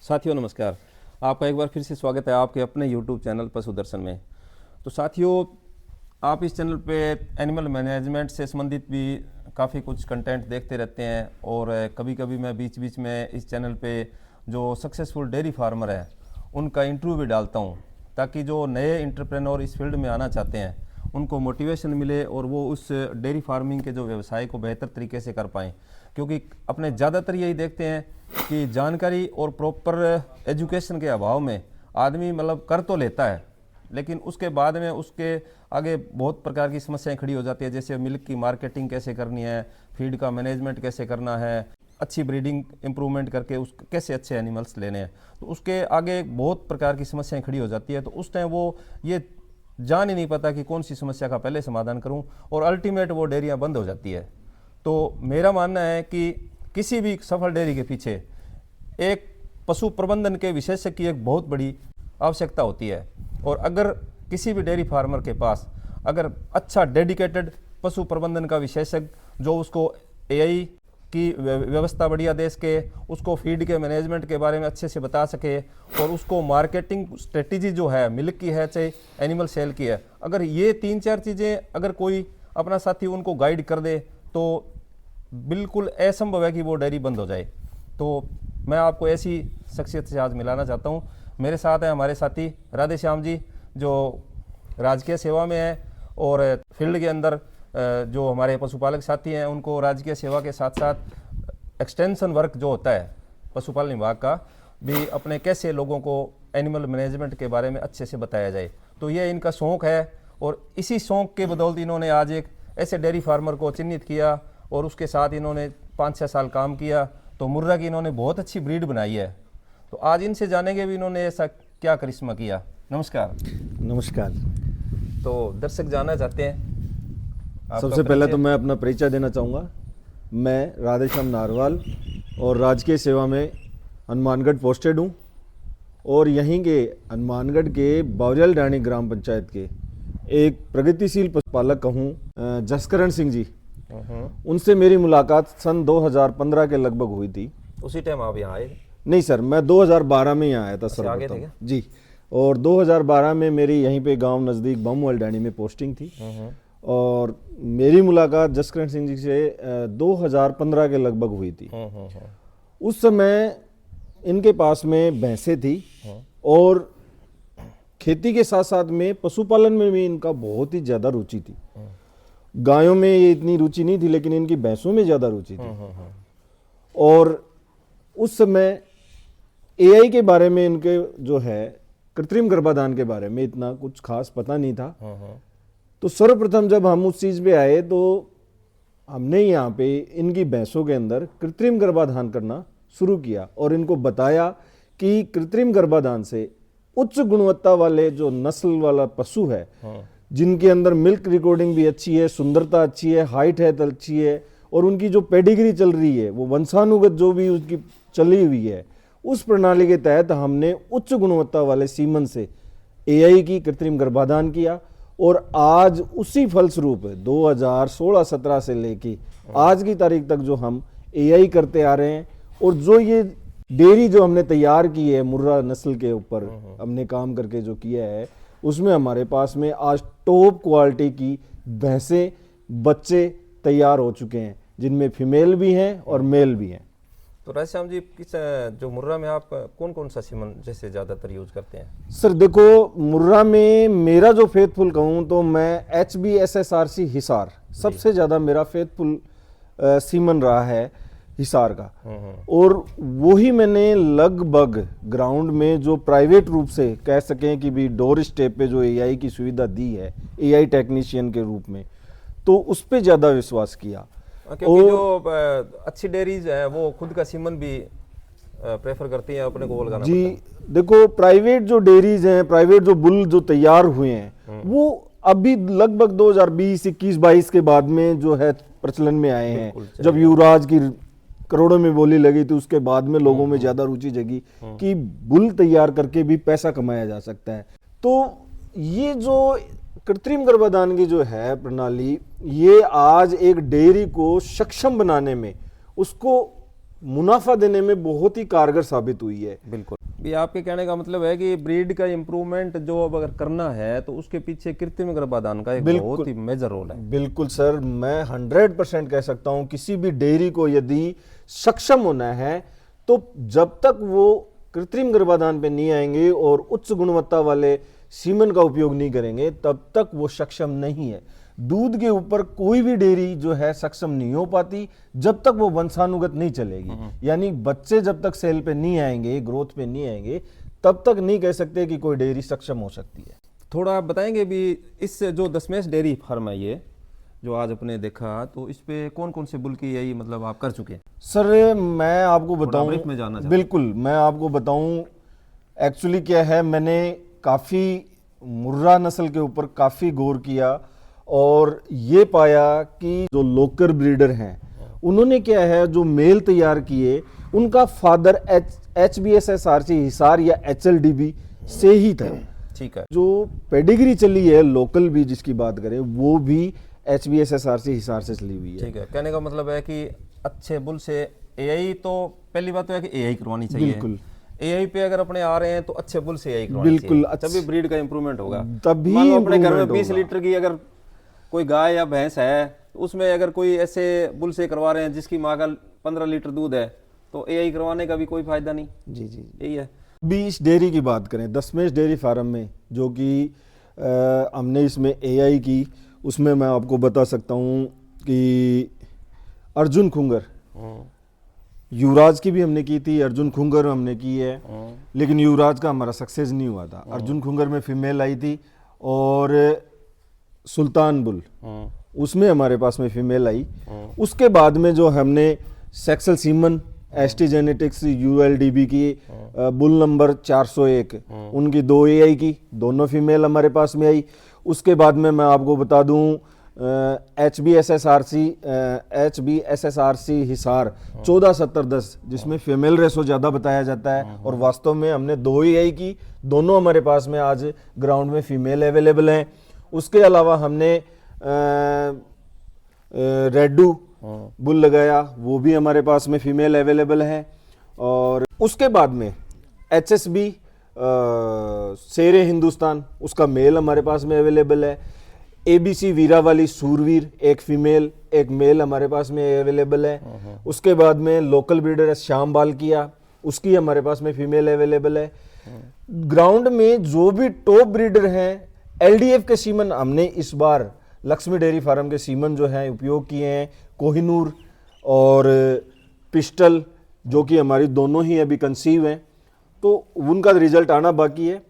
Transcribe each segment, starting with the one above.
साथियों नमस्कार। आपका एक बार फिर से स्वागत है आपके अपने YouTube चैनल पशु दर्शन में। तो साथियों, आप इस चैनल पे एनिमल मैनेजमेंट से संबंधित भी काफ़ी कुछ कंटेंट देखते रहते हैं और कभी कभी मैं बीच बीच में इस चैनल पे जो सक्सेसफुल डेयरी फार्मर है उनका इंटरव्यू भी डालता हूँ, ताकि जो नए इंटरप्रेन्योर इस फील्ड में आना चाहते हैं उनको मोटिवेशन मिले और वो उस डेयरी फार्मिंग के जो व्यवसाय को बेहतर तरीके से कर पाएँ। क्योंकि अपने ज़्यादातर यही देखते हैं कि जानकारी और प्रॉपर एजुकेशन के अभाव में आदमी मतलब कर तो लेता है, लेकिन उसके बाद में उसके आगे बहुत प्रकार की समस्याएं खड़ी हो जाती है। जैसे मिल्क की मार्केटिंग कैसे करनी है, फीड का मैनेजमेंट कैसे करना है, अच्छी ब्रीडिंग इंप्रूवमेंट करके उस कैसे अच्छे एनिमल्स लेने हैं, तो उसके आगे बहुत प्रकार की समस्याएं खड़ी हो जाती है। तो उस टाइम वो ये जान ही नहीं पाता कि कौन सी समस्या का पहले समाधान करूं और अल्टीमेट वो डेयरियां बंद हो जाती है। तो मेरा मानना है कि किसी भी सफल डेयरी के पीछे एक पशु प्रबंधन के विशेषज्ञ की एक बहुत बड़ी आवश्यकता होती है। और अगर किसी भी डेयरी फार्मर के पास अगर अच्छा डेडिकेटेड पशु प्रबंधन का विशेषज्ञ जो उसको एआई की व्यवस्था बढ़िया दे सके, उसको फीड के मैनेजमेंट के बारे में अच्छे से बता सके और उसको मार्केटिंग स्ट्रेटजी जो है मिल्क की है चाहे एनिमल सेल की है, अगर ये 3-4 चीज़ें अगर कोई अपना साथी उनको गाइड कर दे तो बिल्कुल असंभव है कि वो डेयरी बंद हो जाए। तो मैं आपको ऐसी शख्सियत से आज मिलाना चाहता हूँ। मेरे साथ हैं हमारे साथी राधे श्याम जी, जो राजकीय सेवा में है और फील्ड के अंदर जो हमारे पशुपालक साथी हैं उनको राजकीय सेवा के साथ साथ एक्सटेंशन वर्क जो होता है पशुपालन विभाग का भी अपने कैसे लोगों को एनिमल मैनेजमेंट के बारे में अच्छे से बताया जाए, तो ये इनका शौक़ है। और इसी शौक़ के बदौलत इन्होंने आज एक ऐसे डेयरी फार्मर को चिन्हित किया और उसके साथ इन्होंने 5-6 साल काम किया, तो मुर्रा की इन्होंने बहुत अच्छी ब्रीड बनाई है। तो आज इनसे जानेंगे भी इन्होंने ऐसा क्या करिश्मा किया। नमस्कार। नमस्कार। तो दर्शक जानना चाहते हैं, सबसे पहले तो मैं अपना परिचय देना चाहूँगा। मैं राधेश्याम नारवाल और राजकीय सेवा में हनुमानगढ़ पोस्टेड हूँ और यहीं के हनुमानगढ़ के बावरियाल डाणी ग्राम पंचायत के एक प्रगतिशील पशुपालक कहूँ जसकरण सिंह जी, उनसे मेरी मुलाकात सन 2015 के लगभग हुई थी। उसी टाइम आप यहाँ आए? नहीं सर, मैं 2012 में ही आया था सर्वप्रथम जी। और 2012 में मेरी यहीं पे गांव नज़दीक बामूवाल डाणी में पोस्टिंग थी और मेरी मुलाकात जसकरण सिंह जी से 2015 के लगभग हुई थी। उस समय इनके पास में भैंसें थी और खेती के साथ साथ में पशुपालन में भी इनका बहुत ही ज़्यादा रुचि थी। गायों में ये इतनी रुचि नहीं थी, लेकिन इनकी भैंसों में ज़्यादा रुचि थी। और उस समय एआई के बारे में इनके जो है कृत्रिम गर्भाधान के बारे में इतना कुछ खास पता नहीं था। तो सर्वप्रथम जब हम उस चीज़ पे आए तो हमने यहाँ पे इनकी भैंसों के अंदर कृत्रिम गर्भाधान करना शुरू किया और इनको बताया कि कृत्रिम गर्भाधान से उच्च गुणवत्ता वाले जो नस्ल वाला पशु है, जिनके अंदर मिल्क रिकॉर्डिंग भी अच्छी है, सुंदरता अच्छी है, हाइट है अच्छी है और उनकी जो पेडिग्री चल रही है वो वंशानुगत जो भी उसकी चली हुई है, उस प्रणाली के तहत हमने उच्च गुणवत्ता वाले सीमन से एआई की कृत्रिम गर्भाधान किया। और आज उसी फलस्वरूप 2016-17 से लेके आज की तारीख तक जो हम एआई करते आ रहे हैं और जो ये डेयरी जो हमने तैयार की है मुर्रा नस्ल के ऊपर हमने काम करके जो किया है, उसमें हमारे पास में आज टॉप क्वालिटी की भैंसें बच्चे तैयार हो चुके हैं, जिनमें फीमेल भी हैं और मेल भी हैं। तो राधेश्याम जी, किस जो मुर्रा में आप कौन कौन सा सीमन जैसे ज़्यादातर यूज करते हैं? सर देखो, मुर्रा में मेरा जो फेथफुल कहूँ तो मैं HBSSRC हिसार सबसे ज़्यादा मेरा फेथफुल सीमन रहा है हिसार का। और वही मैंने लगभग ग्राउंड में जो प्राइवेट रूप से कह सकें कि भी डोर स्टेप पे जो एआई की सुविधा दी है एआई टेक्नीशियन के रूप में, तो उस पर ज़्यादा विश्वास किया। क्योंकि जो अच्छी डेयरीज है वो खुद का सीमन भी प्रेफर करती हैं अपने को लगाना जी। देखो, प्राइवेट जो डेयरीज हैं, प्राइवेट जो बुल जो तैयार हुए हैं वो अभी लगभग 2020, 21, 22 के बाद में जो है प्रचलन में आए हैं। जब युवराज की करोड़ों में बोली लगी थी, उसके बाद में लोगों में ज्यादा रुचि जगी कि बुल तैयार करके भी पैसा कमाया जा सकता है। तो ये जो कृत्रिम गर्भाधान की जो है प्रणाली, ये आज एक डेयरी को सक्षम बनाने में, उसको मुनाफा देने में बहुत ही कारगर साबित हुई है। बिल्कुल। भी आपके कहने का मतलब है कि ब्रीड का इम्प्रूवमेंट जो अब अगर करना है तो उसके पीछे कृत्रिम गर्भाधान का एक बहुत ही मेजर रोल है। बिल्कुल सर, मैं 100% कह सकता हूं, किसी भी डेयरी को यदि सक्षम होना है तो जब तक वो कृत्रिम गर्भाधान पे नहीं आएंगे और उच्च गुणवत्ता वाले सीमन का उपयोग नहीं करेंगे तब तक वो सक्षम नहीं है। दूध के ऊपर कोई भी डेयरी जो है सक्षम नहीं हो पाती जब तक वो वंशानुगत नहीं चलेगी, यानी बच्चे जब तक सेल पे नहीं आएंगे, ग्रोथ पे नहीं आएंगे, तब तक नहीं कह सकते कि कोई डेयरी सक्षम हो सकती है। थोड़ा बताएंगे भी इस जो दशमेश डेयरी फार्म है ये जो आज अपने देखा, तो इस पे कौन कौन से बुल की यही मतलब आप कर चुके हैं? सर मैं आपको बताऊं, में जाना बिल्कुल मैं आपको बताऊं एक्चुअली क्या है, मैंने काफ़ी मुर्रा नस्ल के ऊपर काफ़ी गौर किया और ये पाया कि जो लोकल ब्रीडर हैं उन्होंने क्या है, जो मेल तैयार किए उनका फादर HBSSRC हिसार या HLDB से ही था। ठीक है। जो पेडिग्री चली है लोकल भी जिसकी बात करें वो भी HBSSRC हिसार से चली हुई है। ठीक है, कहने का मतलब है कि अच्छे बुल से एआई, तो पहली बात तो है कि एआई करवानी चाहिए। बिल्कुल। एआई पे अगर अपने आ रहे हैं तो अच्छे बुल से एआई करवानी बिल्कुल, चाहिए, तभी ब्रीड का इंप्रूवमेंट होगा। तभी मान लो अपने घर में improvement 20 होगा। लीटर की अगर कोई गाय या भैंस है तो उसमें अगर कोई ऐसे बुल से करवा रहे हैं जिसकी माँ का 15 लीटर दूध है तो एआई करवाने का भी कोई फायदा नहीं। जी जी, यही है। भी इस डेयरी की बात करें, दशमेश डेयरी फार्म में जो कि हमने इसमें एआई की, उसमें मैं आपको बता सकता हूँ कि अर्जुन खुंगर, युवराज की भी हमने की थी, अर्जुन खुंगर हमने की है, लेकिन युवराज का हमारा सक्सेस नहीं हुआ था। अर्जुन खुंगर में फीमेल आई थी और सुल्तान बुल उसमें हमारे पास में फीमेल आई। उसके बाद में जो हमने सेक्सल सीमन एसटी जेनेटिक्स ULDB की बुल नंबर 401 उनकी 2 एआई की, दोनों फीमेल हमारे पास में आई। उसके बाद में मैं आपको बता दूं HBSSRC हिसार 147010 जिसमें फीमेल रेशो ज़्यादा बताया जाता है और वास्तव में हमने 2 एआई की, दोनों हमारे पास में आज ग्राउंड में फीमेल अवेलेबल हैं। उसके अलावा हमने रेडू बुल लगाया, वो भी हमारे पास में फीमेल अवेलेबल है। और उसके बाद में HSB शेरे हिंदुस्तान, उसका मेल हमारे पास में अवेलेबल है। ABC वीरा वाली सूरवीर, एक फीमेल एक मेल हमारे पास में अवेलेबल है। उसके बाद में लोकल ब्रीडर है श्याम बाल किया, उसकी हमारे पास में फीमेल अवेलेबल है। ग्राउंड में जो भी टॉप ब्रीडर हैं, LDF के सीमन हमने इस बार लक्ष्मी डेयरी फार्म के सीमन जो हैं उपयोग किए हैं, कोहिनूर और पिस्टल, जो कि हमारी दोनों ही अभी कंसीव हैं, तो उनका रिजल्ट आना बाकी है।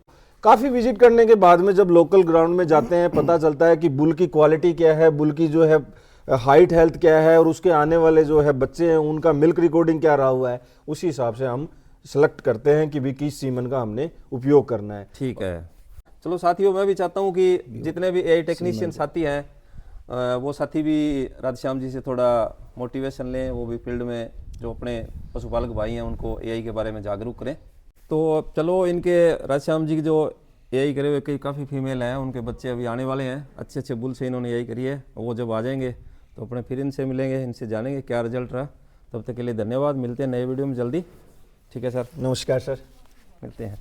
काफ़ी विजिट करने के बाद में जब लोकल ग्राउंड में जाते हैं पता चलता है कि बुल की क्वालिटी क्या है, बुल की जो है हाइट हेल्थ क्या है और उसके आने वाले जो है बच्चे हैं उनका मिल्क रिकॉर्डिंग क्या रहा हुआ है, उसी हिसाब से हम सेलेक्ट करते हैं कि भी किस सीमन का हमने उपयोग करना है। ठीक है। चलो साथियों, मैं भी चाहता हूँ कि जितने भी एआई टेक्नीशियन साथी हैं वो साथी भी राधेश्याम जी से थोड़ा मोटिवेशन लें, वो भी फील्ड में जो अपने पशुपालक भाई हैं उनको एआई के बारे में जागरूक करें। तो चलो, इनके राधेश्याम जी की जो एआई करे हुए कई काफ़ी फीमेल हैं, उनके बच्चे अभी आने वाले हैं, अच्छे अच्छे बुल से इन्होंने एआई करी है। वो जब आ जाएंगे तो अपने फिर इनसे मिलेंगे, इनसे जानेंगे क्या रिजल्ट रहा। तब तक के लिए धन्यवाद, मिलते हैं नए वीडियो में जल्दी। ठीक है सर, नमस्कार सर, मिलते हैं।